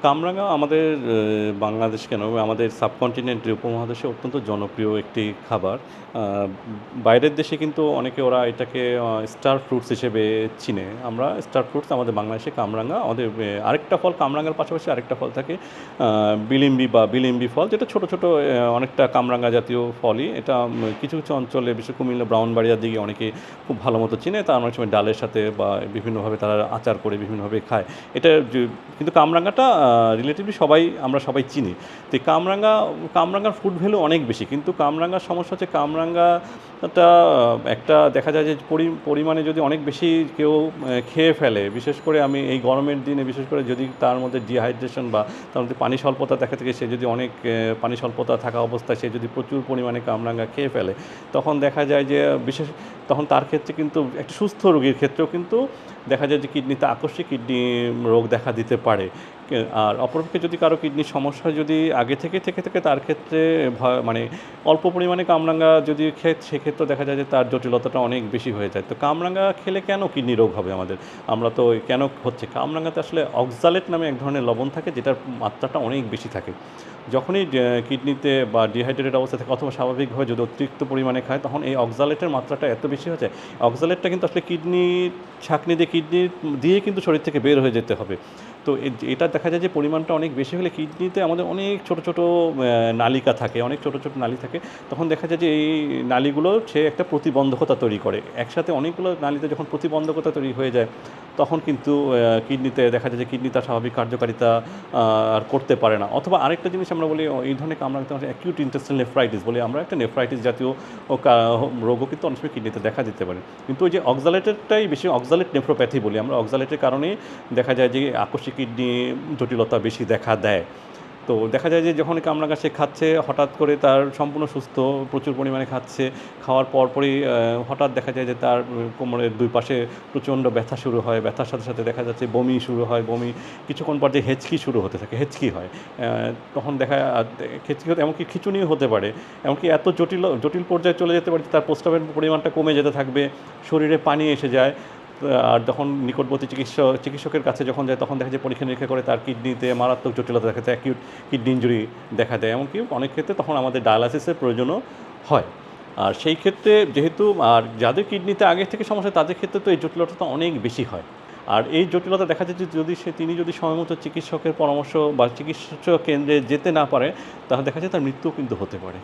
কামরাঙা আমাদের বাংলাদেশ কেন আমাদের সাবকন্টিনেন্টের উপমহাদেশে অত্যন্ত জনপ্রিয় একটি খাবার। বাইরের দেশে কিন্তু অনেকে ওরা এটাকে স্টার ফ্রুটস হিসেবে চিনে। আমরা স্টার ফ্রুটস আমাদের বাংলাদেশে কামরাঙা। আমাদের আরেকটা ফল কামরাঙার পাশাপাশি আরেকটা ফল থাকে বিলিম্বি ফল, যেটা ছোট, ছোট অনেকটা কামরাঙা জাতীয় ফলই। এটা কিছু, কিছু অঞ্চলে বিশেষ কুমিল্লা ব্রাহ্মণবাড়িয়ার দিকে অনেকে খুব ভালো মতো চিনে। তারা অনেক সময় ডালের সাথে বা বিভিন্নভাবে তারা আচার করে বিভিন্নভাবে খায়। এটা কিন্তু কামরাঙাটা রিলেটিভলি আমরা সবাই চিনি। তো এই কামরাঙার ফুড ভ্যালু অনেক বেশি। কিন্তু কামরাঙার সমস্যা হচ্ছে কামরাঙাটা একটা দেখা যায় যে পরিমাণে যদি অনেক বেশি কেউ খেয়ে ফেলে, বিশেষ করে আমি এই গরমের দিনে বিশেষ করে যদি তার মধ্যে ডিহাইড্রেশন বা তার মধ্যে পানি স্বল্পতা দেখা থেকে সে যদি অনেক পানি স্বল্পতা থাকা অবস্থায় সে যদি প্রচুর পরিমাণে কামরাঙা খেয়ে ফেলে, তখন দেখা যায় যে তখন তার ক্ষেত্রে কিন্তু একটা সুস্থ রোগীর ক্ষেত্রেও কিন্তু দেখা যায় যে কিডনিতে আকস্মিক কিডনি রোগ দেখা দিতে পারে। আর অপরপক্ষে যদি কারো কিডনির সমস্যা যদি আগে থেকে থাকে তার ক্ষেত্রে মানে অল্প পরিমাণে কামরাঙা যদি সেক্ষেত্রে দেখা যায় যে তার জটিলতাটা অনেক বেশি হয়ে যায়। তো কামরাঙা খেলে কেন কিডনি রোগ হবে আমাদের? আমরা তো কেন হচ্ছে কামরাঙাতে আসলে অক্সালেট নামে এক ধরনের লবণ থাকে, যেটার মাত্রাটা অনেক বেশি থাকে। যখনই কিডনিতে বা ডিহাইড্রেটেড অবস্থা থাকে অথবা স্বাভাবিকভাবে যদি অতিরিক্ত পরিমাণে খায়, তখন এই অক্সালেটের মাত্রাটা এত বেশি হয়ে যায়। অক্সালেটটা কিন্তু আসলে ছাঁকনি দিয়ে কিন্তু শরীর থেকে বের হয়ে যেতে হবে। তো এটা দেখা যায় যে পরিমাণটা অনেক বেশি হলে কিডনিতে আমাদের অনেক ছোট, ছোট নালিকা থাকে, অনেক ছোট, ছোট নালি থাকে। তখন দেখা যায় যে এই নালিগুলো সে একটা প্রতিবন্ধকতা তৈরি করে। একসাথে অনেকগুলো নালিতে যখন প্রতিবন্ধকতা তৈরি হয়ে যায়, তখন কিন্তু কিডনিতে দেখা যায় যে কিডনি তার স্বাভাবিক কার্যকারিতা আর করতে পারে না। অথবা আরেকটা জিনিস আমরা বলি এই ধরনের কামরাঙাতে অ্যাকিউট ইন্টেস্টাইনাল নেফ্রাইটিস বলি আমরা, একটা নেফ্রাইটিস জাতীয় রোগও কিন্তু অনেক সময় কিডনিতে দেখা দিতে পারে। কিন্তু ওই যে অক্সালেটেরটাই বেশি, অক্সালেট নেফ্রোপ্যাথি বলি আমরা, অক্সালেটের কারণেই দেখা যায় যে আকস্মিক কিডনি জটিলতা বেশি দেখা দেয়। তো দেখা যায় যে যখন কামরাঙা সে খাচ্ছে, হঠাৎ করে তার সম্পূর্ণ সুস্থ, প্রচুর পরিমাণে খাচ্ছে, খাওয়ার পরপরই হঠাৎ দেখা যায় যে তার কোমরের দুই পাশে প্রচণ্ড ব্যথা শুরু হয়। ব্যথার সাথে সাথে দেখা যাচ্ছে বমি শুরু হয়, কিছুক্ষণ পর যে হেঁচকি শুরু হতে থাকে, হেঁচকি হয়। তখন হেঁচকি হতে এমনকি খিঁচুনিও হতে পারে। এমনকি এত জটিল পর্যায়ে চলে যেতে পারে যে তার প্রস্রাবের পরিমাণটা কমে যেতে থাকবে, শরীরে পানি এসে যায়। আর যখন নিকটবর্তী চিকিৎসকের কাছে যখন যায়, তখন দেখা যায় পরীক্ষা নিরীক্ষা করে তার কিডনিতে মারাত্মক জটিলতা দেখা যায়, অ্যাকিউট কিডনি ইনজুরি দেখা দেয়। এমনকি অনেক ক্ষেত্রে তখন আমাদের ডায়ালাইসিসের প্রয়োজনও হয়। আর সেই ক্ষেত্রে যেহেতু যাদের কিডনিতে আগে থেকে সমস্যা, তাদের ক্ষেত্রে তো এই জটিলতাটা অনেক বেশি হয়। আর এই জটিলতা দেখা যায় যে তিনি যদি সময়মতো চিকিৎসকের পরামর্শ বা চিকিৎসা কেন্দ্রে যেতে না পারে, তাহলে দেখা যায় তার মৃত্যুও কিন্তু হতে পারে।